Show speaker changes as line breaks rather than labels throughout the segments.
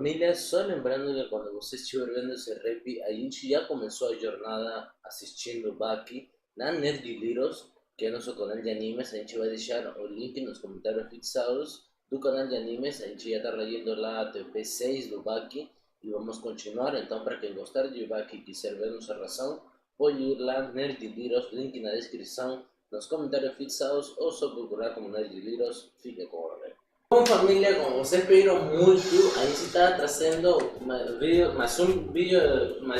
Família, só lembrando que quando você estiver vendo esse rap, a gente já começou a jornada assistindo Baki na Nerd Liros, que é nosso canal de animes. A gente vai deixar o link nos comentários fixados do canal de animes. A gente já está lendo lá a TP6 do Baki e vamos continuar. Então, para quem gostar de Baki e quiser ver nossa reação, pode ir lá, Nerd Liros, link na descrição, nos comentários fixados, ou só procurar como Nerd Liros. Fique com o rap. Bom, família, como vocês pediram muito, a gente está trazendo mais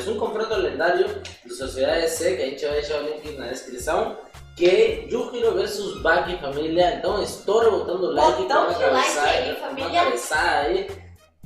um confronto lendário do Sociedade C, que a gente vai deixar o link na descrição, que é Yujiro vs Baki, família. Então estou botando like para uma cabeçada aí,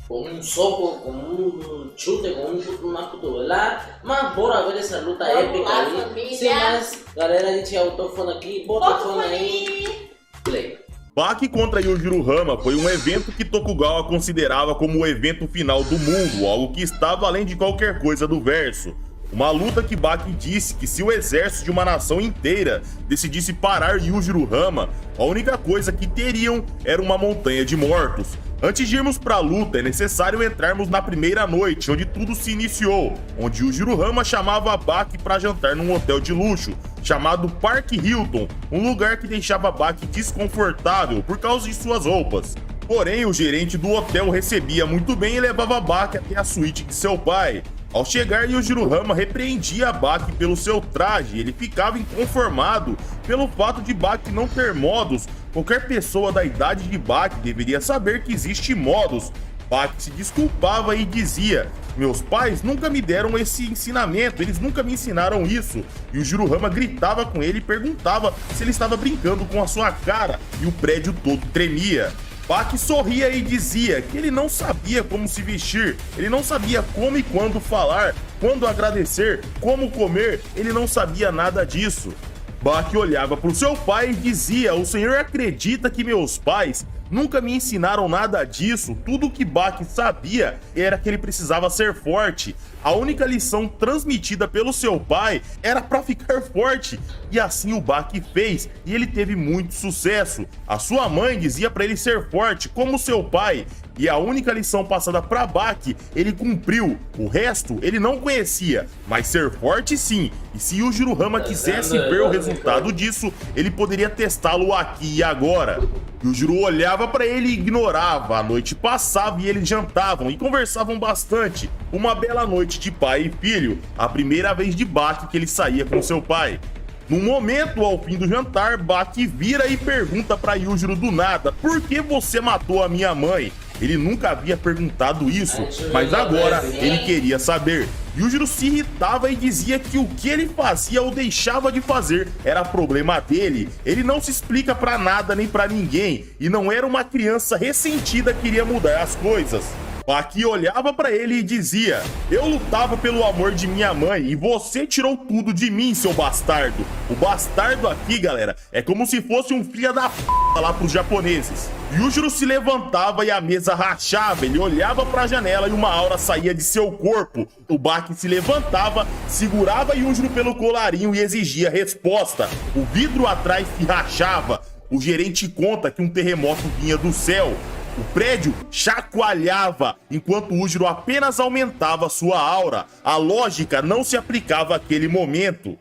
com um soco, com um chute, com uma cotovelada. Mas bora ver essa luta épica aí.
Família.
Sem mais, galera, a gente autou o fone aqui, bota o fone aí, play.
Baki contra Yujiro Hama foi um evento que Tokugawa considerava como o evento final do mundo, algo que estava além de qualquer coisa do verso. Uma luta que Baki disse que se o exército de uma nação inteira decidisse parar Yujiro Hama, a única coisa que teriam era uma montanha de mortos. Antes de irmos para a luta, é necessário entrarmos na primeira noite, onde tudo se iniciou, onde Yujiro Hama chamava Baki para jantar num hotel de luxo, chamado Park Hilton, um lugar que deixava Baki desconfortável por causa de suas roupas. Porém, o gerente do hotel recebia muito bem e levava Baki até a suíte de seu pai. Ao chegar, Yujiro Hama repreendia Baki pelo seu traje. Ele ficava inconformado pelo fato de Baki não ter modos. Qualquer pessoa da idade de Baki deveria saber que existe modos. Baki se desculpava e dizia: meus pais nunca me deram esse ensinamento, eles nunca me ensinaram isso. E o Yujiro Hama gritava com ele e perguntava se ele estava brincando com a sua cara, e o prédio todo tremia. Baki sorria e dizia que ele não sabia como se vestir, ele não sabia como e quando falar, quando agradecer, como comer, ele não sabia nada disso. Baki olhava para o seu pai e dizia: o senhor acredita que meus pais nunca me ensinaram nada disso? Tudo o que Baki sabia era que ele precisava ser forte. A única lição transmitida pelo seu pai era para ficar forte. E assim o Baki fez, e ele teve muito sucesso. A sua mãe dizia para ele ser forte como seu pai. E a única lição passada para Baki, ele cumpriu. O resto, ele não conhecia. Mas ser forte sim. E se Yujiro Hama quisesse ver o resultado disso, ele poderia testá-lo aqui e agora. Yujiro olhava para ele e ignorava. A noite passava e eles jantavam e conversavam bastante. Uma bela noite de pai e filho. A primeira vez de Baki que ele saía com seu pai. No momento, ao fim do jantar, Baki vira e pergunta para Yujiro do nada: por que você matou a minha mãe? Ele nunca havia perguntado isso, mas agora ele queria saber. Yujiro se irritava e dizia que o que ele fazia ou deixava de fazer era problema dele. Ele não se explica pra nada nem pra ninguém, e não era uma criança ressentida que queria mudar as coisas. Baki olhava pra ele e dizia: eu lutava pelo amor de minha mãe e você tirou tudo de mim, seu bastardo. O bastardo aqui, galera, é como se fosse um filho da p lá pros japoneses. Yujiro se levantava e a mesa rachava. Ele olhava pra janela e uma aura saía de seu corpo. O Baki se levantava, segurava Yujiro pelo colarinho e exigia resposta. O vidro atrás se rachava. O gerente conta que um terremoto vinha do céu. O prédio chacoalhava, enquanto Yujiro apenas aumentava sua aura. A lógica não se aplicava àquele momento.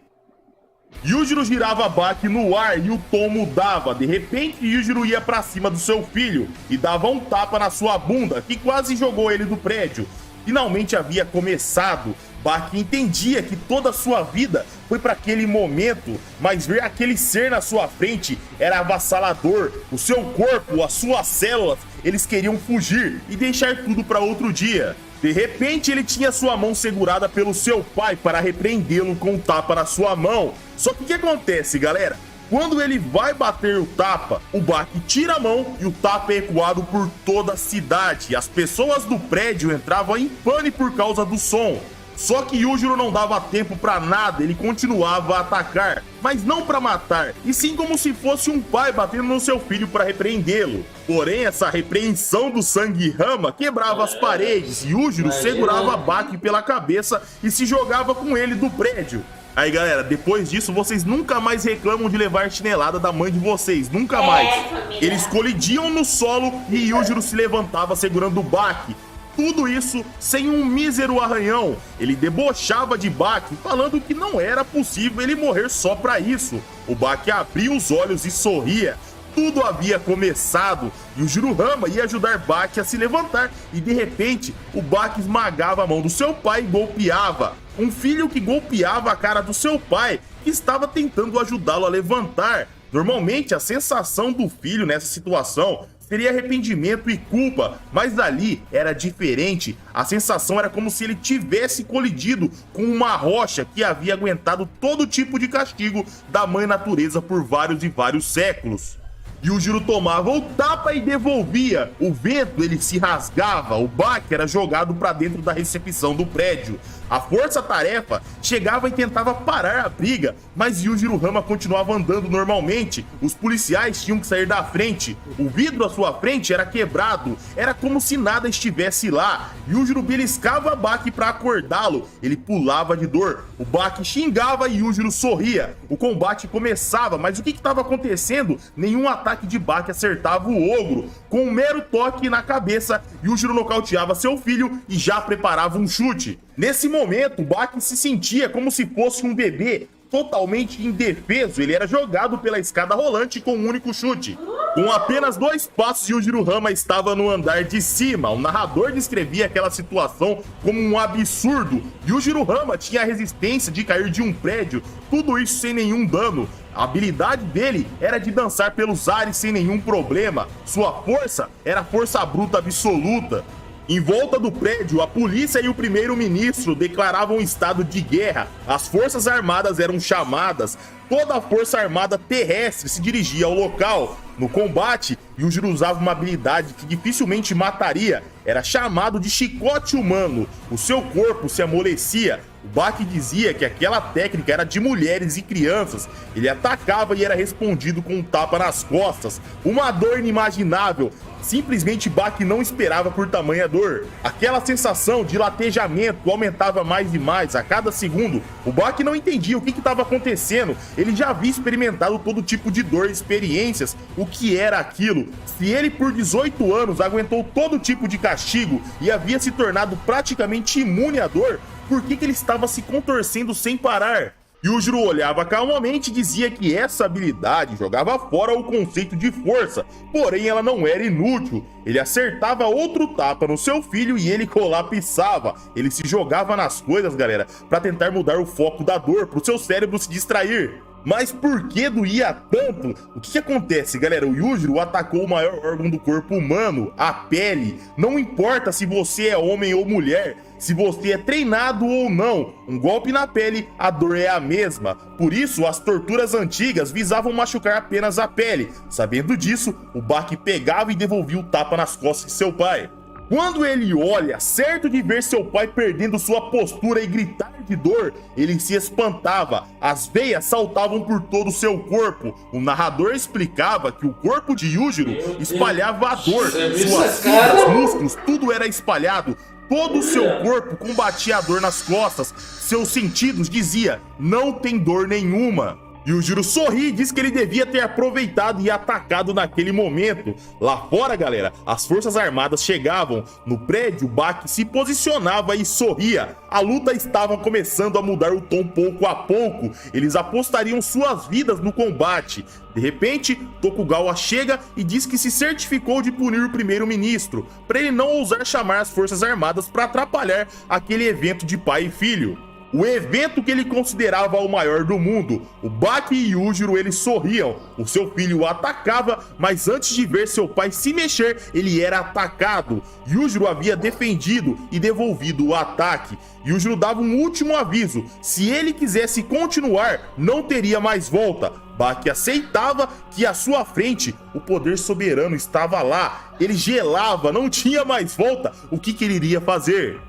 Yujiro girava Baki no ar e o tom mudava. De repente, Yujiro ia pra cima do seu filho e dava um tapa na sua bunda, que quase jogou ele do prédio. Finalmente havia começado. Baki entendia que toda a sua vida foi para aquele momento, mas ver aquele ser na sua frente era avassalador. O seu corpo, as suas células, eles queriam fugir e deixar tudo para outro dia. De repente, ele tinha sua mão segurada pelo seu pai para repreendê-lo com um tapa na sua mão. Só que o que acontece, galera? Quando ele vai bater o tapa, o Baki tira a mão e o tapa é ecoado por toda a cidade. As pessoas do prédio entravam em pânico por causa do som. Só que Yujiro não dava tempo pra nada, ele continuava a atacar, mas não pra matar, e sim como se fosse um pai batendo no seu filho para repreendê-lo. Porém, essa repreensão do sangue Hama quebrava as paredes, e Yujiro segurava Baki pela cabeça e se jogava com ele do prédio. Aí galera, depois disso vocês nunca mais reclamam de levar chinelada da mãe de vocês, nunca mais.
Família.
Eles colidiam no solo e Yujiro se levantava segurando o Baki. Tudo isso sem um mísero arranhão. Ele debochava de Baki, falando que não era possível ele morrer só pra isso. O Baki abria os olhos e sorria. Tudo havia começado e o Juruhama ia ajudar Baki a se levantar e de repente o Baki esmagava a mão do seu pai e golpeava. Um filho que golpeava a cara do seu pai, que estava tentando ajudá-lo a levantar. Normalmente a sensação do filho nessa situação seria arrependimento e culpa, mas ali era diferente. A sensação era como se ele tivesse colidido com uma rocha que havia aguentado todo tipo de castigo da mãe natureza por vários e vários séculos. Yujiro tomava o tapa e devolvia. O vento ele se rasgava, o Baki era jogado para dentro da recepção do prédio. A força-tarefa chegava e tentava parar a briga, mas Yujiruhama continuava andando normalmente. Os policiais tinham que sair da frente. O vidro à sua frente era quebrado, era como se nada estivesse lá. Yujiro beliscava Baki para acordá-lo. Ele pulava de dor. O Baki xingava e Yujiro sorria. O combate começava, mas o que estava acontecendo? Nenhum ataque de Baki acertava o ogro. Com um mero toque na cabeça, Yujiro nocauteava seu filho e já preparava um chute. Nesse momento, Baki se sentia como se fosse um bebê totalmente indefeso. Ele era jogado pela escada rolante com um único chute. Com apenas 2 passos, Yujiruhama estava no andar de cima. O narrador descrevia aquela situação como um absurdo. Yujiruhama tinha a resistência de cair de um prédio, tudo isso sem nenhum dano. A habilidade dele era de dançar pelos ares sem nenhum problema. Sua força era força bruta absoluta. Em volta do prédio, a polícia e o primeiro-ministro declaravam estado de guerra. As forças armadas eram chamadas. Toda a força armada terrestre se dirigia ao local. No combate, Yujiro usava uma habilidade que dificilmente mataria. Era chamado de chicote humano. O seu corpo se amolecia. O Baki dizia que aquela técnica era de mulheres e crianças. Ele atacava e era respondido com um tapa nas costas. Uma dor inimaginável. Simplesmente Baki não esperava por tamanha dor. Aquela sensação de latejamento aumentava mais e mais a cada segundo. O Baki não entendia o que estava acontecendo. Ele já havia experimentado todo tipo de dor e experiências. O que era aquilo? Se ele por 18 anos aguentou todo tipo de castigo e havia se tornado praticamente imune à dor, por que ele estava se contorcendo sem parar? Yujiro olhava calmamente e dizia que essa habilidade jogava fora o conceito de força, porém ela não era inútil. Ele acertava outro tapa no seu filho e ele colapsava. Ele se jogava nas coisas, galera, para tentar mudar o foco da dor, para o seu cérebro se distrair. Mas por que doía tanto? O que acontece, galera? O Yujiro atacou o maior órgão do corpo humano, a pele. Não importa se você é homem ou mulher, se você é treinado ou não, um golpe na pele, a dor é a mesma. Por isso, as torturas antigas visavam machucar apenas a pele. Sabendo disso, o Baki pegava e devolvia o tapa nas costas de seu pai. Quando ele olha, certo de ver seu pai perdendo sua postura e gritar de dor, ele se espantava. As veias saltavam por todo o seu corpo. O narrador explicava que o corpo de Yujiro espalhava a dor. Suas fibras, músculos, tudo era espalhado. Todo o seu corpo combatia a dor nas costas. Seus sentidos dizia, não tem dor nenhuma. Yujiro sorri e diz que ele devia ter aproveitado e atacado naquele momento. Lá fora, galera, as forças armadas chegavam. No prédio, Baki se posicionava e sorria. A luta estava começando a mudar o tom pouco a pouco. Eles apostariam suas vidas no combate. De repente, Tokugawa chega e diz que se certificou de punir o primeiro-ministro, para ele não ousar chamar as forças armadas para atrapalhar aquele evento de pai e filho. O evento que ele considerava o maior do mundo. O Baki e Yujiro, eles sorriam. O seu filho o atacava, mas antes de ver seu pai se mexer, ele era atacado. Yujiro havia defendido e devolvido o ataque. Yujiro dava um último aviso. Se ele quisesse continuar, não teria mais volta. Baki aceitava que à sua frente o poder soberano estava lá. Ele gelava, não tinha mais volta. O que ele iria fazer?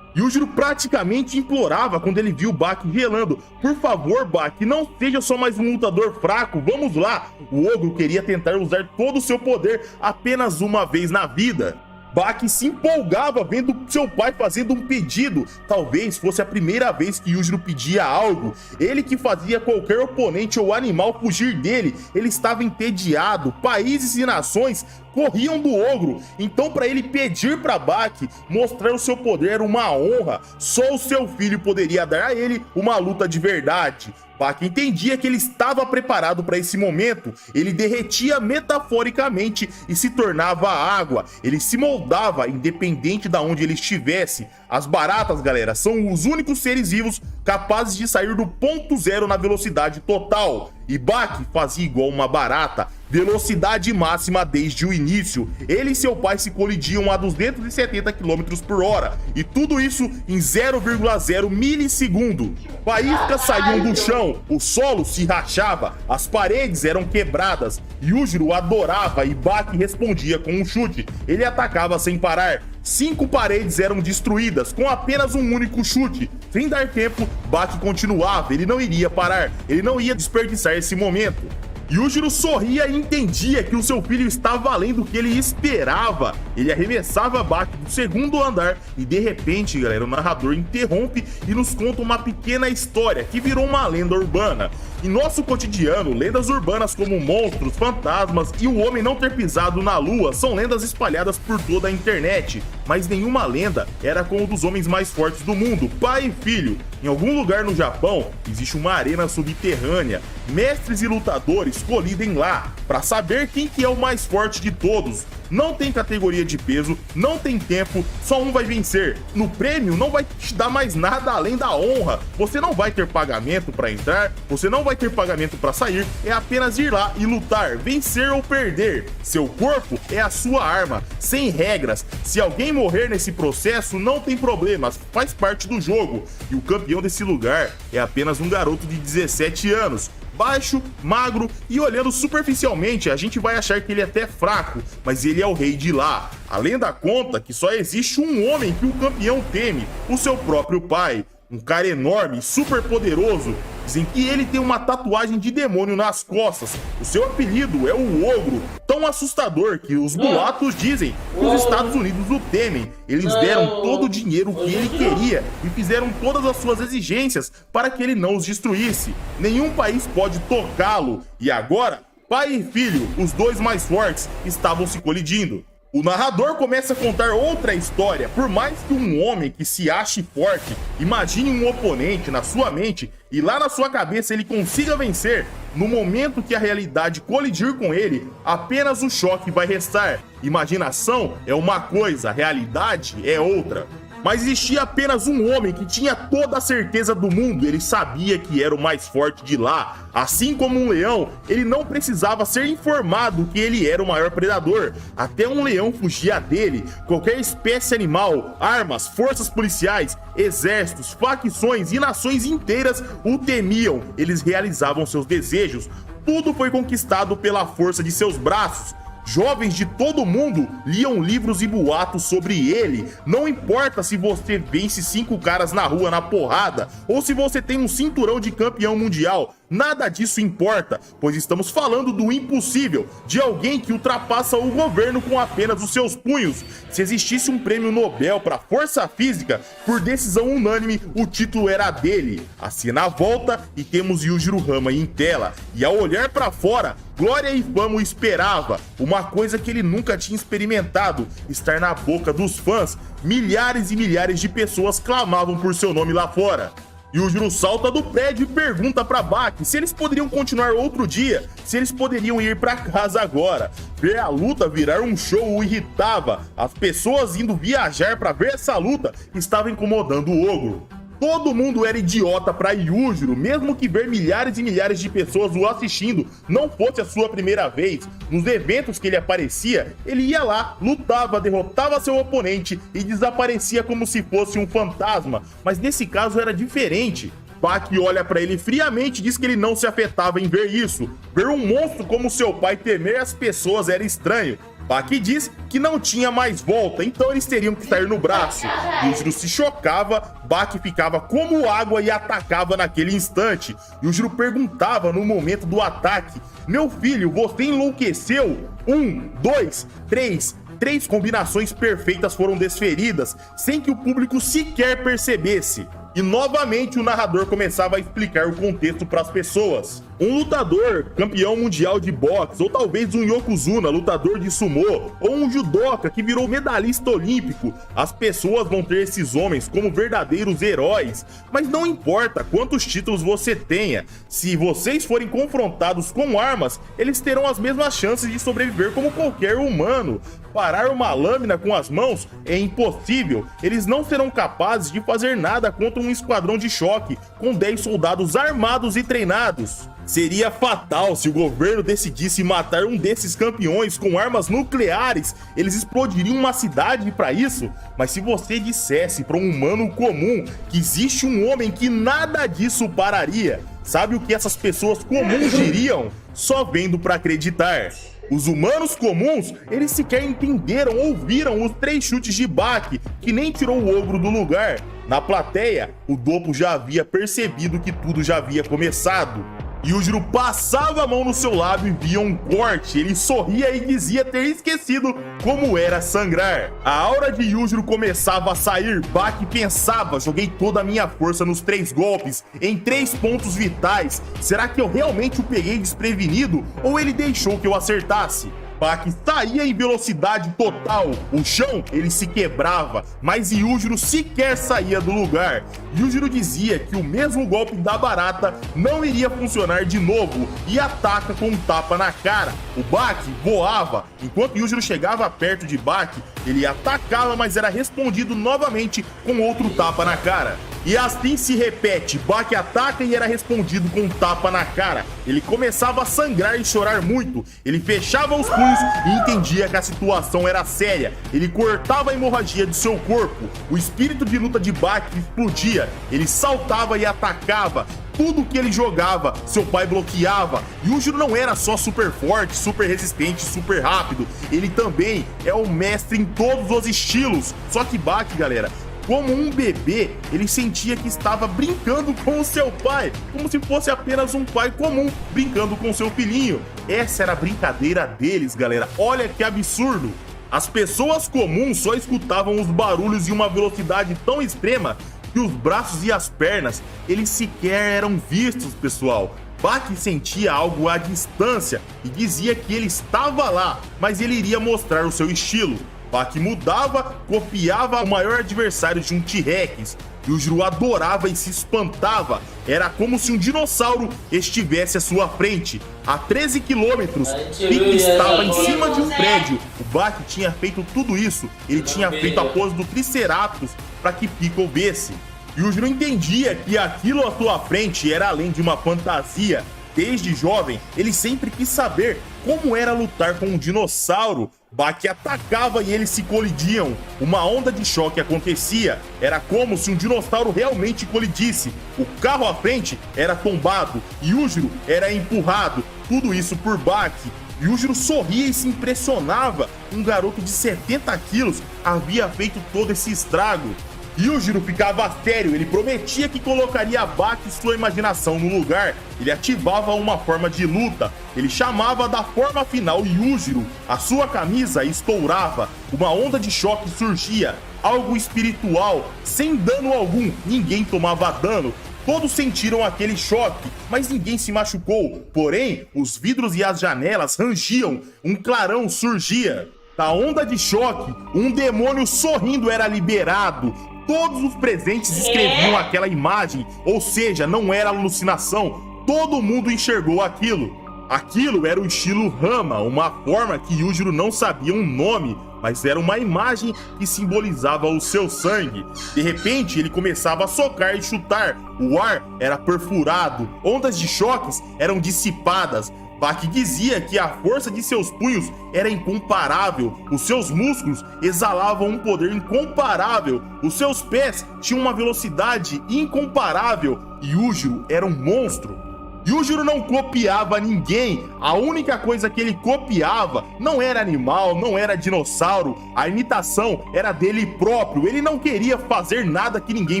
Yujiro praticamente implorava quando ele viu Baki gelando. Por favor, Baki, não seja só mais um lutador fraco, vamos lá. O ogro queria tentar usar todo o seu poder apenas uma vez na vida. Baki se empolgava vendo seu pai fazendo um pedido. Talvez fosse a primeira vez que Yujiro pedia algo. Ele que fazia qualquer oponente ou animal fugir dele. Ele estava entediado. Países e nações corriam do ogro. Então, para ele pedir para Baki mostrar o seu poder era uma honra. Só o seu filho poderia dar a ele uma luta de verdade. Baki entendia que ele estava preparado para esse momento. Ele derretia metaforicamente e se tornava água. Ele se moldava independente de onde ele estivesse. As baratas, galera, são os únicos seres vivos capazes de sair do ponto zero na velocidade total. E Baki fazia igual uma barata, velocidade máxima desde o início. Ele e seu pai se colidiam a 270 km por hora, e tudo isso em 0,0 milissegundo. Faíscas saíam do chão, o solo se rachava, as paredes eram quebradas. Yujiro adorava e Baki respondia com um chute. Ele atacava sem parar. 5 paredes eram destruídas com apenas um único chute. Sem dar tempo, Baki continuava, ele não iria parar, ele não ia desperdiçar esse momento. Yujiro sorria e entendia que o seu filho estava além do que ele esperava. Ele arremessava Baki do segundo andar e de repente, galera, o narrador interrompe e nos conta uma pequena história que virou uma lenda urbana. Em nosso cotidiano, lendas urbanas como monstros, fantasmas e o homem não ter pisado na lua são lendas espalhadas por toda a internet. Mas nenhuma lenda era com um dos homens mais fortes do mundo, pai e filho. Em algum lugar no Japão, existe uma arena subterrânea. Mestres e lutadores colidem lá para saber quem que é o mais forte de todos. Não tem categoria de peso, não tem tempo, só um vai vencer. No prêmio não vai te dar mais nada além da honra. Você não vai ter pagamento para entrar, você não vai ter pagamento para sair, é apenas ir lá e lutar, vencer ou perder. Seu corpo é a sua arma, sem regras. Se alguém morrer nesse processo, não tem problemas, faz parte do jogo. E o campeão desse lugar é apenas um garoto de 17 anos. Baixo, magro e olhando superficialmente a gente vai achar que ele é até fraco, mas ele é o rei de lá. A lenda conta que só existe um homem que o campeão teme, o seu próprio pai. Um cara enorme, super poderoso. Dizem que ele tem uma tatuagem de demônio nas costas. O seu apelido é o Ogro, tão assustador que os boatos dizem que os Estados Unidos o temem. Eles deram todo o dinheiro que ele queria e fizeram todas as suas exigências para que ele não os destruísse. Nenhum país pode tocá-lo. E agora, pai e filho, os dois mais fortes, estavam se colidindo. O narrador começa a contar outra história. Por mais que um homem que se ache forte imagine um oponente na sua mente e lá na sua cabeça ele consiga vencer, no momento que a realidade colidir com ele, apenas o choque vai restar. Imaginação é uma coisa, realidade é outra. Mas existia apenas um homem que tinha toda a certeza do mundo, ele sabia que era o mais forte de lá. Assim como um leão, ele não precisava ser informado que ele era o maior predador. Até um leão fugia dele. Qualquer espécie animal, armas, forças policiais, exércitos, facções e nações inteiras o temiam. Eles realizavam seus desejos. Tudo foi conquistado pela força de seus braços. Jovens de todo mundo liam livros e boatos sobre ele. Não importa se você vence 5 caras na rua na porrada ou se você tem um cinturão de campeão mundial. Nada disso importa, pois estamos falando do impossível, de alguém que ultrapassa o governo com apenas os seus punhos. Se existisse um prêmio Nobel para força física, por decisão unânime, o título era dele. A cena volta e temos Yujiro Hama em tela, e ao olhar para fora, glória e fama o esperava, uma coisa que ele nunca tinha experimentado, estar na boca dos fãs. Milhares e milhares de pessoas clamavam por seu nome lá fora. Yujiro salta do prédio e pergunta pra Baki se eles poderiam continuar outro dia, se eles poderiam ir pra casa agora. Ver a luta virar um show o irritava. As pessoas indo viajar pra ver essa luta estavam incomodando o Ogro. Todo mundo era idiota pra Yujiro, mesmo que ver milhares e milhares de pessoas o assistindo não fosse a sua primeira vez. Nos eventos que ele aparecia, ele ia lá, lutava, derrotava seu oponente e desaparecia como se fosse um fantasma. Mas nesse caso era diferente. Baki olha pra ele friamente e diz que ele não se afetava em ver isso. Ver um monstro como seu pai temer as pessoas era estranho. Baki diz que não tinha mais volta, então eles teriam que sair no braço. Yujiro se chocava, Baki ficava como água e atacava naquele instante. Yujiro perguntava no momento do ataque: "Meu filho, você enlouqueceu? 1, 2, 3, 3 combinações perfeitas foram desferidas, sem que o público sequer percebesse. E novamente o narrador começava a explicar o contexto para as pessoas. Um lutador, campeão mundial de boxe, ou talvez um Yokozuna, lutador de sumô, ou um judoca que virou medalhista olímpico, as pessoas vão ter esses homens como verdadeiros heróis. Mas não importa quantos títulos você tenha, se vocês forem confrontados com armas, eles terão as mesmas chances de sobreviver como qualquer humano. Parar uma lâmina com as mãos é impossível, eles não serão capazes de fazer nada contra um esquadrão de choque com 10 soldados armados e treinados. Seria fatal se o governo decidisse matar um desses campeões com armas nucleares, eles explodiriam uma cidade para isso. Mas se você dissesse para um humano comum que existe um homem que nada disso pararia, sabe o que essas pessoas comuns diriam? Só vendo para acreditar. Os humanos comuns, eles sequer entenderam ou viram os 3 chutes de Baki, que nem tirou o ogro do lugar. Na plateia, o Doppo já havia percebido que tudo já havia começado. Yujiro passava a mão no seu lábio e via um corte. Ele sorria e dizia ter esquecido como era sangrar. A aura de Yujiro começava a sair. Baki pensava: joguei toda a minha força nos 3 golpes, em 3 pontos vitais. Será que eu realmente o peguei desprevenido ou ele deixou que eu acertasse? Baki saía em velocidade total, o chão ele se quebrava, mas Yujiro sequer saía do lugar. Yujiro dizia que o mesmo golpe da barata não iria funcionar de novo e ataca com um tapa na cara. O Baki voava, enquanto Yujiro chegava perto de Baki, ele atacava, mas era respondido novamente com outro tapa na cara. E assim se repete, Baki ataca e era respondido com um tapa na cara. Ele começava a sangrar e chorar muito. Ele fechava os punhos e entendia que a situação era séria. Ele cortava a hemorragia de seu corpo. O espírito de luta de Baki explodia. Ele saltava e atacava. Tudo que ele jogava, seu pai bloqueava. Yujiro não era só super forte, super resistente, super rápido. Ele também é o mestre em todos os estilos. Só que Baki, galera, como um bebê, ele sentia que estava brincando com o seu pai, como se fosse apenas um pai comum brincando com seu filhinho. Essa era a brincadeira deles, galera. Olha que absurdo! As pessoas comuns só escutavam os barulhos em uma velocidade tão extrema que os braços e as pernas, eles sequer eram vistos, pessoal. Baki sentia algo à distância e dizia que ele estava lá, mas ele iria mostrar o seu estilo. Baki mudava, copiava o maior adversário de um T-Rex. Yujiro adorava e se espantava. Era como se um dinossauro estivesse à sua frente. A 13 quilômetros, Pique estava em cima de um prédio. O Baki tinha feito tudo isso. Ele tinha feito a pose do Triceratops para que Piccolo visse. Yujiro entendia que aquilo à sua frente era além de uma fantasia. Desde jovem, ele sempre quis saber como era lutar com um dinossauro. Baki atacava e eles se colidiam. Uma onda de choque acontecia. Era como se um dinossauro realmente colidisse. O carro à frente era tombado. Yujiro era empurrado. Tudo isso por Baki. Yujiro sorria e se impressionava. Um garoto de 70 quilos havia feito todo esse estrago. Yujiro ficava sério, ele prometia que colocaria Baki e sua imaginação no lugar. Ele ativava uma forma de luta, ele chamava da forma final Yujiro. A sua camisa estourava, uma onda de choque surgia, algo espiritual, sem dano algum, ninguém tomava dano. Todos sentiram aquele choque, mas ninguém se machucou. Porém, os vidros e as janelas rangiam, um clarão surgia. Da onda de choque, um demônio sorrindo era liberado. Todos os presentes escreviam aquela imagem, ou seja, não era alucinação, todo mundo enxergou aquilo. Aquilo era o estilo Rama, uma forma que Yujiro não sabia um nome, mas era uma imagem que simbolizava o seu sangue. De repente, ele começava a socar e chutar, o ar era perfurado, ondas de choques eram dissipadas. Baki dizia que a força de seus punhos era incomparável, os seus músculos exalavam um poder incomparável, os seus pés tinham uma velocidade incomparável. Yujiro era um monstro. Yujiro não copiava ninguém, a única coisa que ele copiava não era animal, não era dinossauro, a imitação era dele próprio, ele não queria fazer nada que ninguém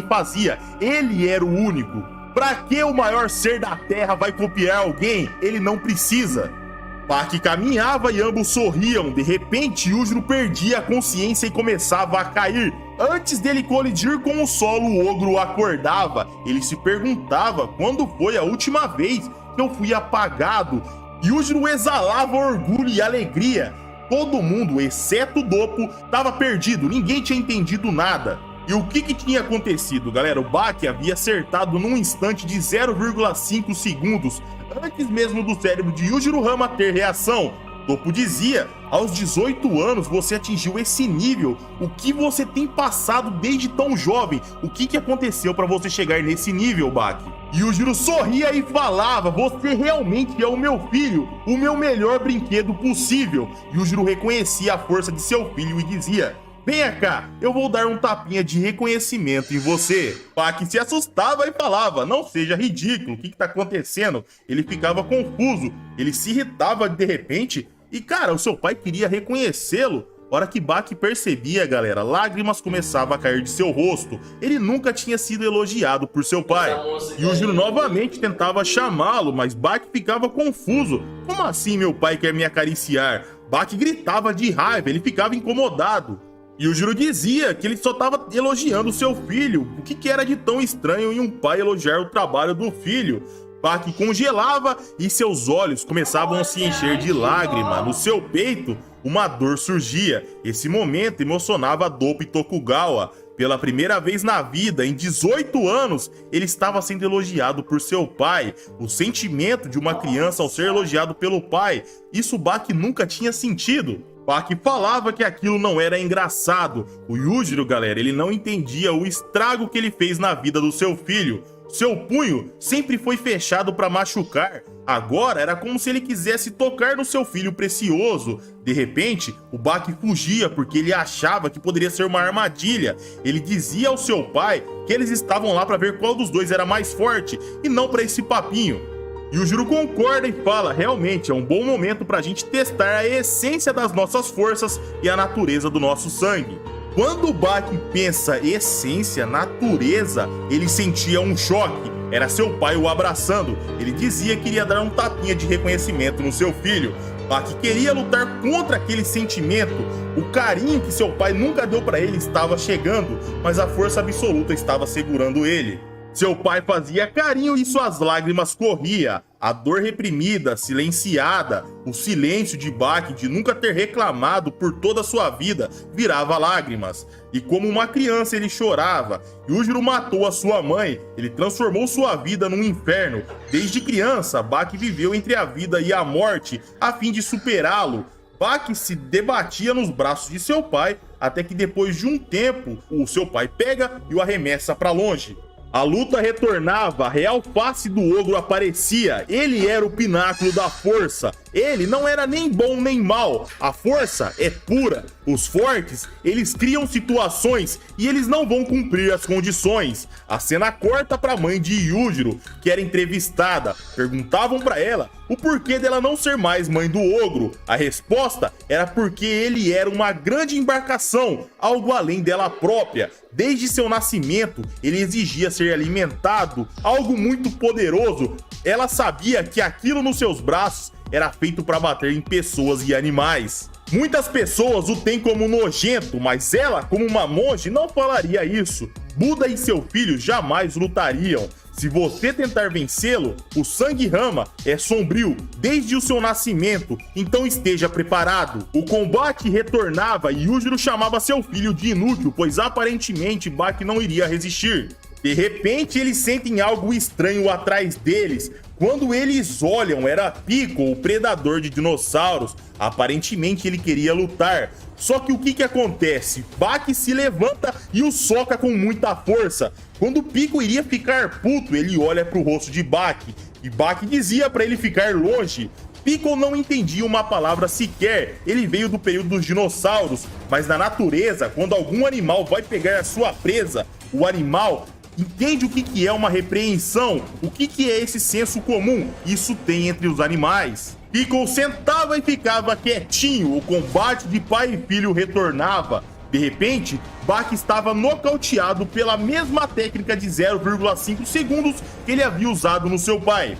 fazia, ele era o único. Pra que o maior ser da Terra vai copiar alguém? Ele não precisa. Baki caminhava e ambos sorriam. De repente, Yujiro perdia a consciência e começava a cair. Antes dele colidir com o solo, o ogro acordava. Ele se perguntava quando foi a última vez que eu fui apagado. Yujiro exalava orgulho e alegria. Todo mundo, exceto o Doppo, estava perdido. Ninguém tinha entendido nada. E o que tinha acontecido, galera? O Baki havia acertado num instante de 0,5 segundos, antes mesmo do cérebro de Yujiro Hama ter reação. Doppo dizia: aos 18 anos você atingiu esse nível. O que você tem passado desde tão jovem? O que aconteceu para você chegar nesse nível, Baki? Yujiro sorria e falava: você realmente é o meu filho, o meu melhor brinquedo possível. Yujiro reconhecia a força de seu filho e dizia: venha cá, eu vou dar um tapinha de reconhecimento em você. Baki se assustava e falava: não seja ridículo, o que tá acontecendo? Ele ficava confuso, ele se irritava de repente e, cara, o seu pai queria reconhecê-lo. Hora que Baki percebia, galera, lágrimas começavam a cair de seu rosto. Ele nunca tinha sido elogiado por seu pai. Yujiro novamente tentava chamá-lo, mas Baki ficava confuso. Como assim meu pai quer me acariciar? Baki gritava de raiva, ele ficava incomodado. Yujiro dizia que ele só estava elogiando seu filho. O que era de tão estranho em um pai elogiar o trabalho do filho? Baki congelava e seus olhos começavam a se encher de lágrima. No seu peito, uma dor surgia. Esse momento emocionava Doppo e Tokugawa. Pela primeira vez na vida, em 18 anos, ele estava sendo elogiado por seu pai. O sentimento de uma criança ao ser elogiado pelo pai, isso Baki nunca tinha sentido. Baki falava que aquilo não era engraçado. O Yujiro, galera, ele não entendia o estrago que ele fez na vida do seu filho. Seu punho sempre foi fechado para machucar. Agora era como se ele quisesse tocar no seu filho precioso. De repente, o Baki fugia porque ele achava que poderia ser uma armadilha. Ele dizia ao seu pai que eles estavam lá para ver qual dos dois era mais forte e não para esse papinho. Yujiro concorda e fala: realmente é um bom momento para a gente testar a essência das nossas forças e a natureza do nosso sangue. Quando o Baki pensa essência, natureza, ele sentia um choque. Era seu pai o abraçando. Ele dizia que iria dar um tapinha de reconhecimento no seu filho. Baki queria lutar contra aquele sentimento. O carinho que seu pai nunca deu para ele estava chegando, mas a força absoluta estava segurando ele. Seu pai fazia carinho e suas lágrimas corriam. A dor reprimida, silenciada, o silêncio de Baki de nunca ter reclamado por toda a sua vida virava lágrimas. E como uma criança ele chorava. Yujiro matou a sua mãe, ele transformou sua vida num inferno. Desde criança, Baki viveu entre a vida e a morte a fim de superá-lo. Baki se debatia nos braços de seu pai, até que depois de um tempo, o seu pai pega e o arremessa para longe. A luta retornava, a real face do ogro aparecia. Ele era o pináculo da força. Ele não era nem bom nem mal. A força é pura. Os fortes, eles criam situações e eles não vão cumprir as condições. A cena corta para a mãe de Yujiro, que era entrevistada. Perguntavam para ela o porquê dela não ser mais mãe do ogro. A resposta era porque ele era uma grande embarcação, algo além dela própria. Desde seu nascimento, ele exigia ser alimentado, algo muito poderoso. Ela sabia que aquilo nos seus braços era feito para bater em pessoas e animais. Muitas pessoas o têm como nojento, mas ela, como uma monge, não falaria isso. Buda e seu filho jamais lutariam. Se você tentar vencê-lo, o sangue Hama é sombrio desde o seu nascimento, então esteja preparado. O combate retornava e Yujiro chamava seu filho de inútil, pois aparentemente Baki não iria resistir. De repente, eles sentem algo estranho atrás deles. Quando eles olham, era Piccolo, o predador de dinossauros. Aparentemente, ele queria lutar. Só que o que acontece? Baki se levanta e o soca com muita força. Quando Piccolo iria ficar puto, ele olha para o rosto de Baki. E Baki dizia para ele ficar longe. Piccolo não entendia uma palavra sequer. Ele veio do período dos dinossauros. Mas na natureza, quando algum animal vai pegar a sua presa, o animal entende o que é uma repreensão, o que é esse senso comum. Isso tem entre os animais. Piccolo sentava e ficava quietinho. O combate de pai e filho retornava. De repente, Baki estava nocauteado pela mesma técnica de 0,5 segundos que ele havia usado no seu pai.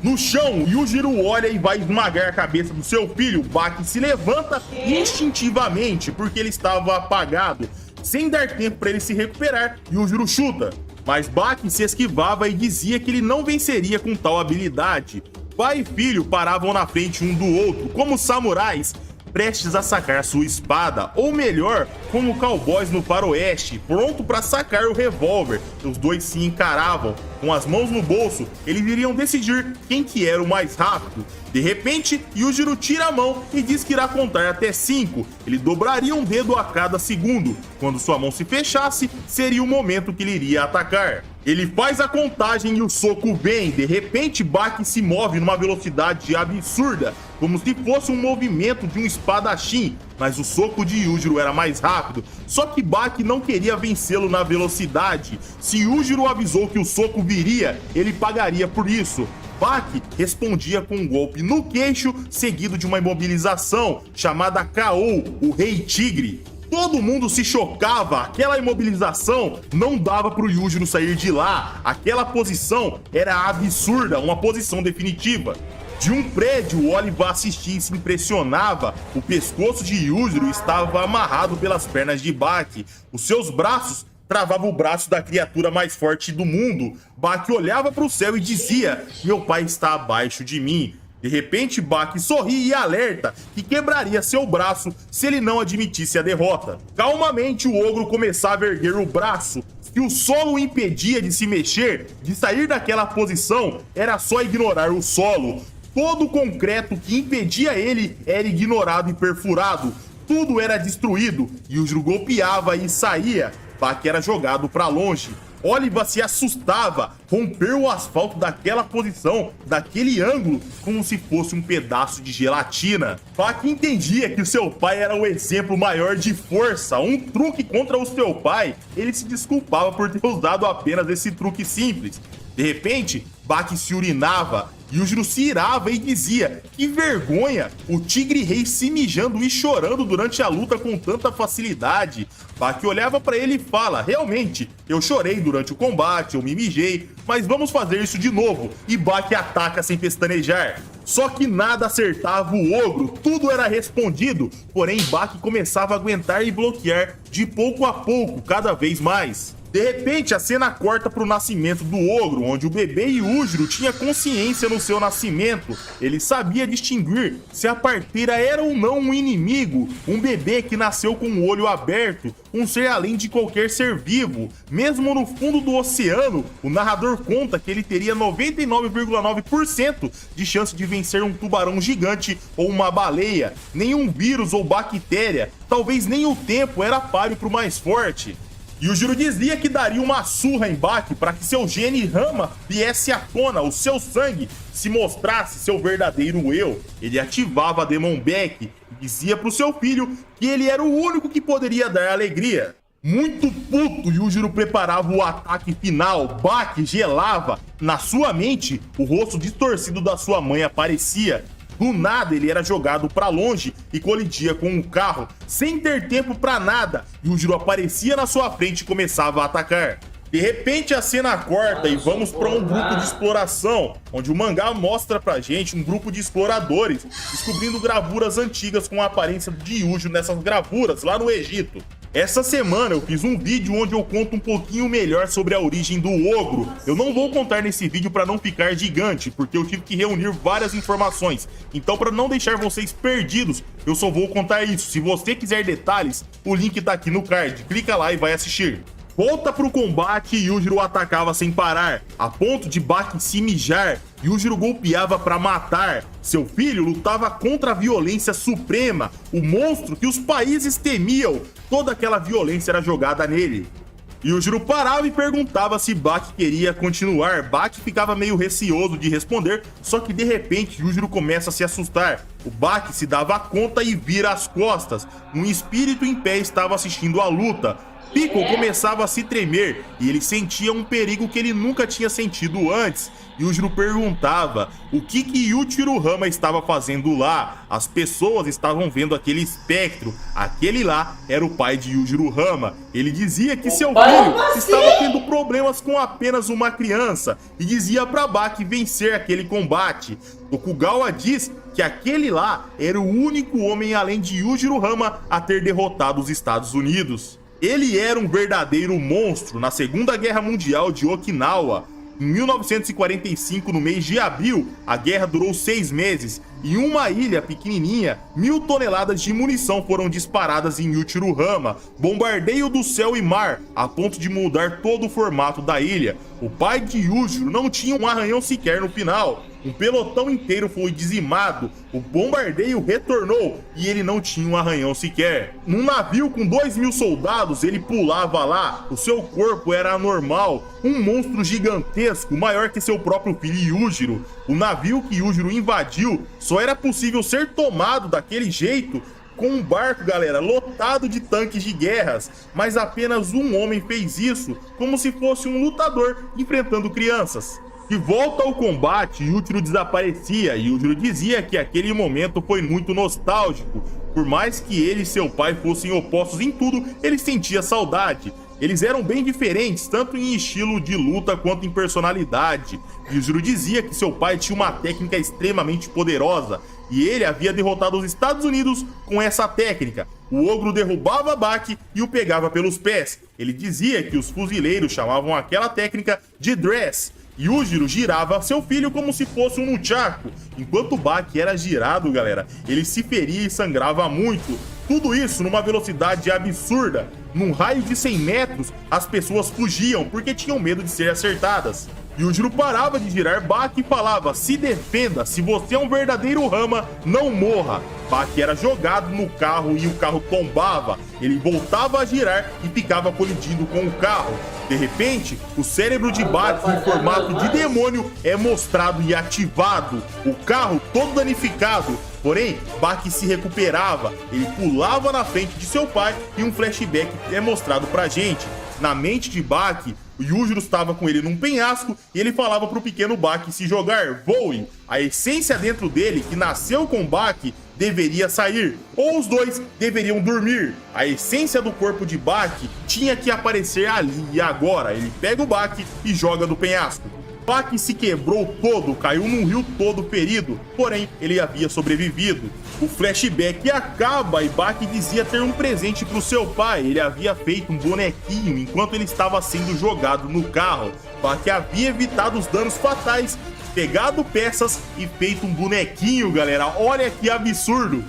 No chão, Yujiro olha e vai esmagar a cabeça do seu filho. Baki se levanta instintivamente, porque ele estava apagado. Sem dar tempo para ele se recuperar, Yujiro chuta. Mas Baki se esquivava e dizia que ele não venceria com tal habilidade. Pai e filho paravam na frente um do outro, como samurais, prestes a sacar sua espada, ou melhor, como cowboys no faroeste, pronto para sacar o revólver. Os dois se encaravam, com as mãos no bolso, eles iriam decidir quem que era o mais rápido. De repente, Yujiro tira a mão e diz que irá contar até 5. Ele dobraria um dedo a cada segundo. Quando sua mão se fechasse, seria o momento que ele iria atacar. Ele faz a contagem e o soco vem. De repente, Baki se move numa velocidade absurda, como se fosse um movimento de um espadachim, mas o soco de Yujiro era mais rápido. Só que Baki não queria vencê-lo na velocidade. Se Yujiro avisou que o soco viria, ele pagaria por isso. Baki respondia com um golpe no queixo, seguido de uma imobilização chamada KO, o Rei Tigre. Todo mundo se chocava, aquela imobilização não dava pro Yujiro sair de lá. Aquela posição era absurda, uma posição definitiva. De um prédio, o Oliver assistia e se impressionava. O pescoço de Yujiro estava amarrado pelas pernas de Baki. Os seus braços travavam o braço da criatura mais forte do mundo. Baki olhava para o céu e dizia: meu pai está abaixo de mim. De repente, Baki sorri e alerta que quebraria seu braço se ele não admitisse a derrota. Calmamente, o ogro começava a erguer o braço. Se o solo o impedia de se mexer, de sair daquela posição, era só ignorar o solo. Todo o concreto que impedia ele era ignorado e perfurado. Tudo era destruído. Yujiro golpeava e saía. Baki era jogado para longe. Oliver se assustava, rompeu o asfalto daquela posição, daquele ângulo, como se fosse um pedaço de gelatina. Baki entendia que o seu pai era o exemplo maior de força, um truque contra o seu pai. Ele se desculpava por ter usado apenas esse truque simples. De repente, Baki se urinava. Yujiro se irava e dizia: que vergonha, o tigre rei se mijando e chorando durante a luta com tanta facilidade. Baki olhava para ele e fala: realmente, eu chorei durante o combate, eu me mijei, mas vamos fazer isso de novo. E Baki ataca sem pestanejar. Só que nada acertava o ogro, tudo era respondido, porém Baki começava a aguentar e bloquear de pouco a pouco, cada vez mais. De repente, a cena corta para o nascimento do ogro, onde o bebê Yujiro tinha consciência no seu nascimento. Ele sabia distinguir se a parteira era ou não um inimigo, um bebê que nasceu com o olho aberto, um ser além de qualquer ser vivo. Mesmo no fundo do oceano, o narrador conta que ele teria 99,9% de chance de vencer um tubarão gigante ou uma baleia. Nenhum vírus ou bactéria, talvez nem o tempo era páreo para o mais forte. Yujiro dizia que daria uma surra em Baki para que seu gene Rama viesse à tona, o seu sangue se mostrasse seu verdadeiro eu. Ele ativava a Demon Back e dizia para o seu filho que ele era o único que poderia dar alegria. Muito puto, Yujiro preparava o ataque final. Baki gelava. Na sua mente, o rosto distorcido da sua mãe aparecia. Do nada, ele era jogado para longe e colidia com um carro, sem ter tempo para nada. Yujiro aparecia na sua frente e começava a atacar. De repente, a cena corta e vamos para um grupo de exploração, onde o mangá mostra pra gente um grupo de exploradores descobrindo gravuras antigas com a aparência de Yujiro nessas gravuras lá no Egito. Essa semana eu fiz um vídeo onde eu conto um pouquinho melhor sobre a origem do ogro. Eu não vou contar nesse vídeo para não ficar gigante, porque eu tive que reunir várias informações. Então, para não deixar vocês perdidos, eu só vou contar isso. Se você quiser detalhes, o link tá aqui no card. Clica lá e vai assistir. Volta pro combate e Yujiro atacava sem parar, a ponto de Baki se mijar. Yujiro golpeava para matar. Seu filho lutava contra a violência suprema, o monstro que os países temiam. Toda aquela violência era jogada nele. Yujiro parava e perguntava se Baki queria continuar. Baki ficava meio receoso de responder, só que de repente Yujiro começa a se assustar. O Baki se dava conta e vira as costas. Um espírito em pé estava assistindo a luta. Piccolo começava a se tremer e ele sentia um perigo que ele nunca tinha sentido antes. Yujiro perguntava o que Yuichiro Hama estava fazendo lá. As pessoas estavam vendo aquele espectro. Aquele lá era o pai de Yujiro Hama. Ele dizia que seu filho estava tendo problemas com apenas uma criança e dizia para Baki vencer aquele combate. Tokugawa diz que aquele lá era o único homem além de Yujiro Hama a ter derrotado os Estados Unidos. Ele era um verdadeiro monstro na Segunda Guerra Mundial de Okinawa. Em 1945, no mês de abril, a guerra durou 6 meses. Em uma ilha pequenininha, 1000 toneladas de munição foram disparadas em Uchiruhama, bombardeio do céu e mar, a ponto de mudar todo o formato da ilha. O pai de Yujiro não tinha um arranhão sequer no final. Um pelotão inteiro foi dizimado, o bombardeio retornou e ele não tinha um arranhão sequer. Num navio com 2000 soldados, ele pulava lá, o seu corpo era anormal, um monstro gigantesco, maior que seu próprio filho Yujiro. O navio que Yujiro invadiu só era possível ser tomado daquele jeito com um barco, galera, lotado de tanques de guerras, mas apenas um homem fez isso, como se fosse um lutador enfrentando crianças. De volta ao combate, Yujiro desaparecia e Yujiro dizia que aquele momento foi muito nostálgico. Por mais que ele e seu pai fossem opostos em tudo, ele sentia saudade. Eles eram bem diferentes, tanto em estilo de luta quanto em personalidade. Yujiro dizia que seu pai tinha uma técnica extremamente poderosa e ele havia derrotado os Estados Unidos com essa técnica. O ogro derrubava Baki e o pegava pelos pés. Ele dizia que os fuzileiros chamavam aquela técnica de dress. Yujiro girava seu filho como se fosse um nunchaku. Enquanto Baki era girado, galera, ele se feria e sangrava muito. Tudo isso numa velocidade absurda. Num raio de 100 metros, as pessoas fugiam porque tinham medo de ser acertadas. Yujiro parava de girar Baki e falava: se defenda, se você é um verdadeiro Hama, não morra. Baki era jogado no carro e o carro tombava. Ele voltava a girar e ficava colidindo com o carro. De repente, o cérebro de Baki em formato de demônio é mostrado e ativado. O carro todo danificado. Porém, Baki se recuperava. Ele pulava na frente de seu pai e um flashback é mostrado pra gente. Na mente de Baki, o Yujiro estava com ele num penhasco e ele falava pro pequeno Baki se jogar, voe. A essência dentro dele, que nasceu com Baki, deveria sair, ou os dois deveriam dormir. A essência do corpo de Baki tinha que aparecer ali e agora. Ele pega o Baki e joga do penhasco. Baki se quebrou todo, caiu num rio todo ferido, porém ele havia sobrevivido. O flashback acaba e Baki dizia ter um presente para o seu pai. Ele havia feito um bonequinho enquanto ele estava sendo jogado no carro. Baki havia evitado os danos fatais, pegado peças e feito um bonequinho, galera. Olha que absurdo!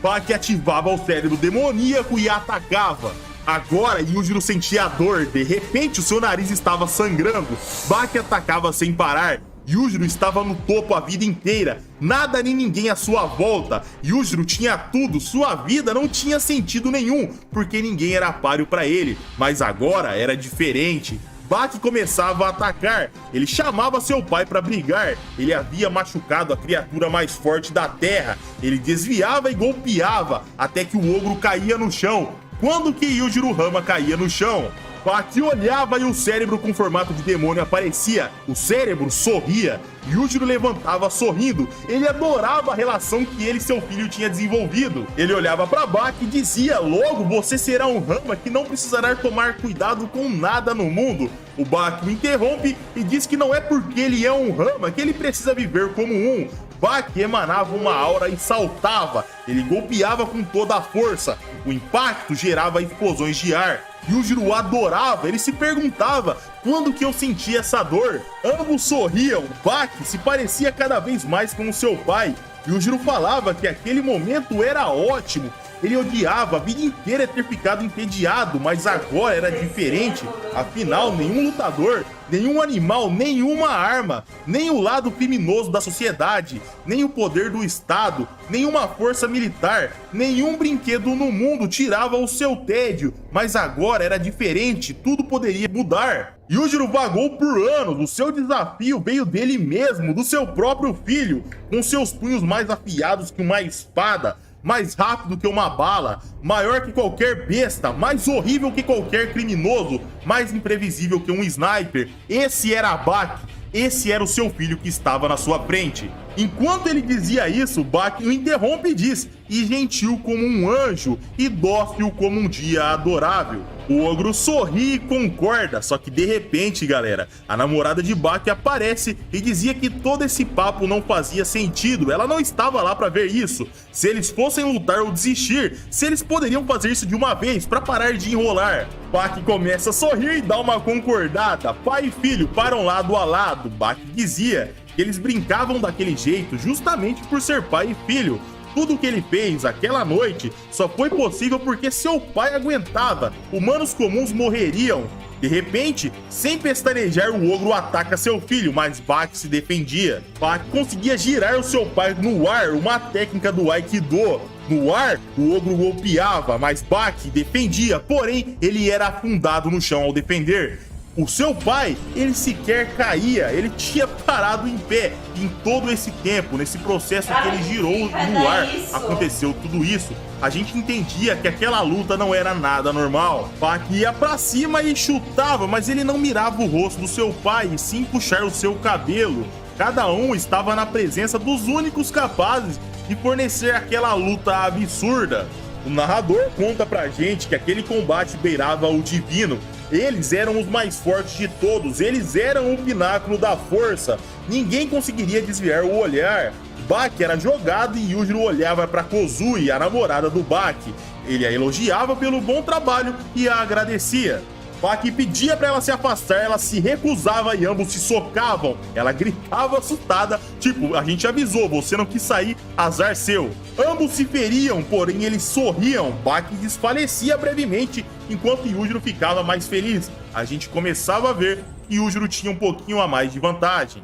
Baki ativava o cérebro demoníaco e atacava. Agora Yujiro sentia a dor, de repente o seu nariz estava sangrando. Baki atacava sem parar. Yujiro estava no topo a vida inteira, nada nem ninguém à sua volta. Yujiro tinha tudo, sua vida não tinha sentido nenhum, porque ninguém era páreo para ele. Mas agora era diferente. Baki começava a atacar, ele chamava seu pai para brigar, ele havia machucado a criatura mais forte da terra, ele desviava e golpeava, até que o ogro caía no chão. Quando que Yujiro Hama caía no chão? Baki olhava e o cérebro com formato de demônio aparecia. O cérebro sorria. Yujiro levantava sorrindo. Ele adorava a relação que ele e seu filho tinham desenvolvido. Ele olhava para Baki e dizia: logo você será um Hama que não precisará tomar cuidado com nada no mundo. O Baki o interrompe e diz que não é porque ele é um Hama que ele precisa viver como um. Baki emanava uma aura e saltava. Ele golpeava com toda a força. O impacto gerava explosões de ar. Yujiro adorava, ele se perguntava: quando que eu sentia essa dor? Ambos sorriam. Baki se parecia cada vez mais com o seu pai. Yujiro falava que aquele momento era ótimo. Ele odiava a vida inteira ter ficado entediado, mas agora era diferente. Afinal, nenhum lutador, nenhum animal, nenhuma arma, nem o lado criminoso da sociedade, nem o poder do Estado, nenhuma força militar, nenhum brinquedo no mundo tirava o seu tédio. Mas agora era diferente, tudo poderia mudar. Yujiro vagou por anos, o seu desafio veio dele mesmo, do seu próprio filho, com seus punhos mais afiados que uma espada, mais rápido que uma bala, maior que qualquer besta, mais horrível que qualquer criminoso, mais imprevisível que um sniper. Esse era Baki, esse era o seu filho que estava na sua frente. Enquanto ele dizia isso, Baki o interrompe e diz: e gentil como um anjo, e dócil como um dia adorável. O ogro sorri e concorda, só que de repente, galera, a namorada de Baki aparece e dizia que todo esse papo não fazia sentido, ela não estava lá pra ver isso. Se eles fossem lutar ou desistir, se eles poderiam fazer isso de uma vez pra parar de enrolar. Baki começa a sorrir e dá uma concordada, pai e filho param lado a lado. Baki dizia que eles brincavam daquele jeito justamente por ser pai e filho. Tudo o que ele fez aquela noite só foi possível porque seu pai aguentava. Humanos comuns morreriam. De repente, sem pestanejar, o ogro ataca seu filho, mas Baki se defendia. Baki conseguia girar o seu pai no ar, uma técnica do Aikido. No ar, o ogro golpeava, mas Baki defendia, porém, ele era afundado no chão ao defender. O seu pai, ele sequer caía, ele tinha parado em pé. Em todo esse tempo, nesse processo que ele girou no ar, aconteceu tudo isso. A gente entendia que aquela luta não era nada normal. Baki ia pra cima e chutava, mas ele não mirava o rosto do seu pai, e sim puxar o seu cabelo. Cada um estava na presença dos únicos capazes de fornecer aquela luta absurda. O narrador conta pra gente que aquele combate beirava o divino. Eles eram os mais fortes de todos, eles eram o pináculo da força. Ninguém conseguiria desviar o olhar. Baki era jogado e Yujiro olhava para Kozui, a namorada do Baki. Ele a elogiava pelo bom trabalho e a agradecia. Baki pedia para ela se afastar, ela se recusava e ambos se socavam. Ela gritava assustada, tipo, a gente avisou, você não quis sair, azar seu. Ambos se feriam, porém eles sorriam. Baki desfalecia brevemente, enquanto Yujiro ficava mais feliz. A gente começava a ver que Yujiro tinha um pouquinho a mais de vantagem.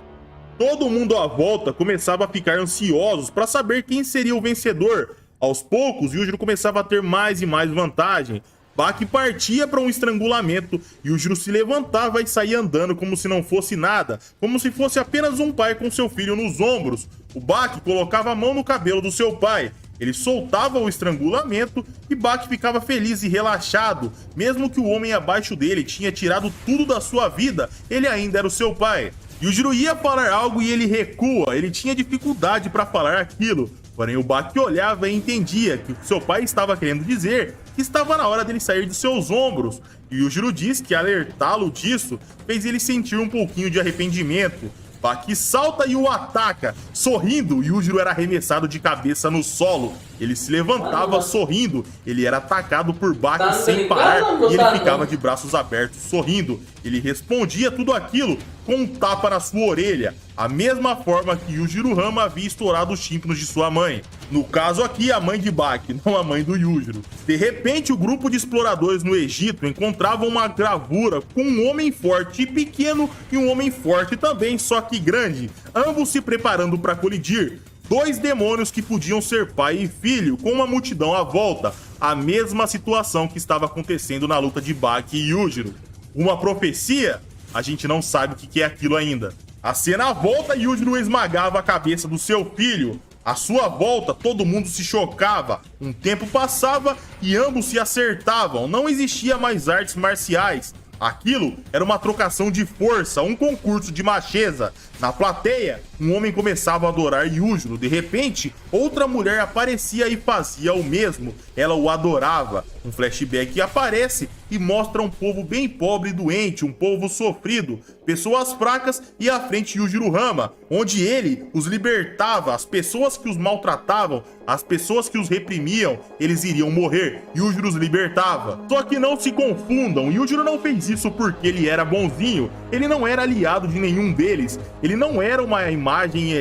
Todo mundo à volta começava a ficar ansiosos para saber quem seria o vencedor. Aos poucos, Yujiro começava a ter mais e mais vantagem. Baki partia para um estrangulamento e Yujiro se levantava e saía andando como se não fosse nada, como se fosse apenas um pai com seu filho nos ombros. O Baki colocava a mão no cabelo do seu pai. Ele soltava o estrangulamento e Baki ficava feliz e relaxado. Mesmo que o homem abaixo dele tinha tirado tudo da sua vida, ele ainda era o seu pai. Yujiro ia falar algo e ele recua, ele tinha dificuldade para falar aquilo. Porém, o Baki olhava e entendia que o que seu pai estava querendo dizer que estava na hora dele sair de seus ombros. E Yujiro diz que alertá-lo disso fez ele sentir um pouquinho de arrependimento. Baki salta e o ataca. Sorrindo, Yujiro era arremessado de cabeça no solo. Ele se levantava sorrindo. Ele era atacado por Baki sem parar e ele ficava de braços abertos sorrindo. Ele respondia tudo aquilo com um tapa na sua orelha, a mesma forma que Yujiro Hama havia estourado os tímpanos de sua mãe. No caso aqui, a mãe de Baki, não a mãe do Yujiro. De repente, o grupo de exploradores no Egito encontrava uma gravura com um homem forte e pequeno e um homem forte também, só que grande, ambos se preparando para colidir. Dois demônios que podiam ser pai e filho, com uma multidão à volta. A mesma situação que estava acontecendo na luta de Baki e Yujiro. Uma profecia? A gente não sabe o que é aquilo ainda. A cena volta e Yujiro esmagava a cabeça do seu filho. À sua volta, todo mundo se chocava. Um tempo passava e ambos se acertavam. Não existia mais artes marciais. Aquilo era uma trocação de força, um concurso de macheza. Na plateia, um homem começava a adorar Yujiro. De repente, outra mulher aparecia e fazia o mesmo. Ela o adorava. Um flashback aparece e mostra um povo bem pobre e doente, um povo sofrido, pessoas fracas e à frente Yujiro Hama, onde ele os libertava. As pessoas que os maltratavam, as pessoas que os reprimiam, eles iriam morrer. Yujiro os libertava. Só que não se confundam, Yujiro não fez isso porque ele era bonzinho. Ele não era aliado de nenhum deles. Ele não era uma imagem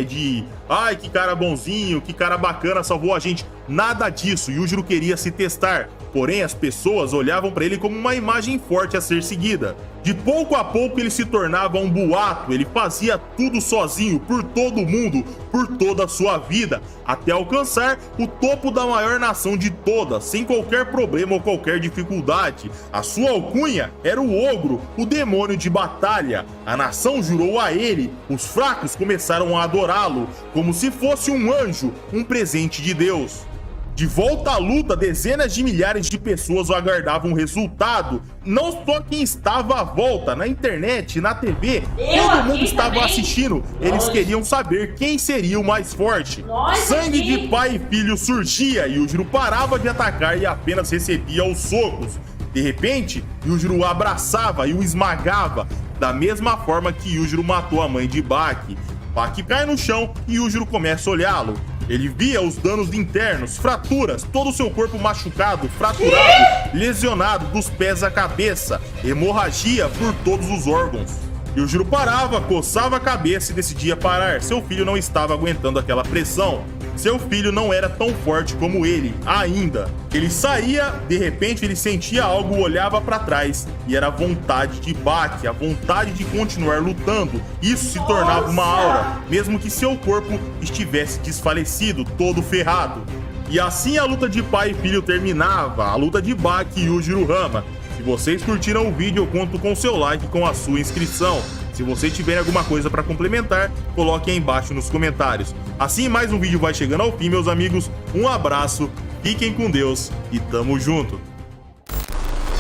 de ai, que cara bonzinho, que cara bacana, salvou a gente. Nada disso, Yujiro queria se testar. Porém, as pessoas olhavam para ele como uma imagem forte a ser seguida. De pouco a pouco ele se tornava um boato, ele fazia tudo sozinho, por todo mundo, por toda a sua vida, até alcançar o topo da maior nação de todas, sem qualquer problema ou qualquer dificuldade. A sua alcunha era o ogro, o demônio de batalha. A nação jurou a ele, os fracos começaram a adorá-lo, como se fosse um anjo, um presente de Deus. De volta à luta, dezenas de milhares de pessoas aguardavam o resultado. Não só quem estava à volta, na internet, na TV, todo mundo estava assistindo. Eles queriam saber quem seria o mais forte. Sangue de pai e filho surgia e o Yujiro parava de atacar e apenas recebia os socos. De repente, Yujiro o abraçava e o esmagava, da mesma forma que Yujiro matou a mãe de Baki. Baki cai no chão e Yujiro começa a olhá-lo. Ele via os danos internos, fraturas, todo o seu corpo machucado, fraturado, lesionado dos pés à cabeça, hemorragia por todos os órgãos. Yujiro parava, coçava a cabeça e decidia parar. Seu filho não estava aguentando aquela pressão. Seu filho não era tão forte como ele, ainda. Ele saía, de repente ele sentia algo, olhava para trás e era a vontade de Baki, a vontade de continuar lutando. Isso se tornava uma aura, mesmo que seu corpo estivesse desfalecido, todo ferrado. E assim a luta de pai e filho terminava, a luta de Baki e Yujiro Hama. Se vocês curtiram o vídeo, eu conto com seu like e com a sua inscrição. Se vocês tiverem alguma coisa para complementar, coloque aí embaixo nos comentários. Assim, mais um vídeo vai chegando ao fim, meus amigos. Um abraço, fiquem com Deus e tamo junto.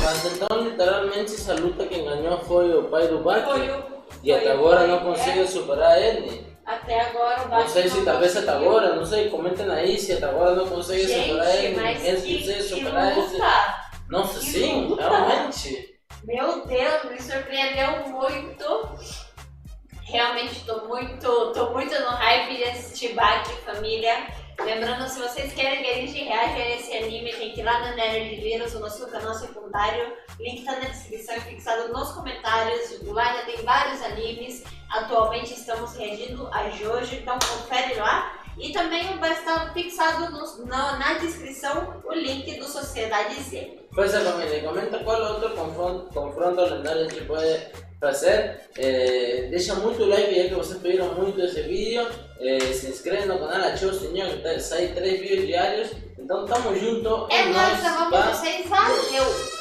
Mas então, literalmente, essa luta quem ganhou foi o pai do Baki? E até agora não consegue superar ele?
Até agora o Baki
não sei se talvez até agora, não sei, comentem aí se até agora não consegue superar ele.
Mas
mesmo que consegue superar ele. Nossa, sim, realmente.
Meu Deus, me surpreendeu muito. Realmente tô muito no hype de assistir Baki, família. Lembrando, se vocês querem que a gente reaja a esse anime, tem que ir lá na Nerd Liros, o nosso canal secundário. Link tá na descrição e fixado nos comentários. Lá ainda tem vários animes. Atualmente estamos reagindo a Jojo, então confere lá. E também vai estar fixado na descrição o link do Sociedade Z.
Pues familia, comenta cuál otro confronto lendário a gente pode fazer. Deixa muito like já que vocês pediram muito esse vídeo. Se inscreve no canal, ativa o sininho que sai 3 vídeos diários. Então tamo junto.
É nóis, amamos vocês, valeu!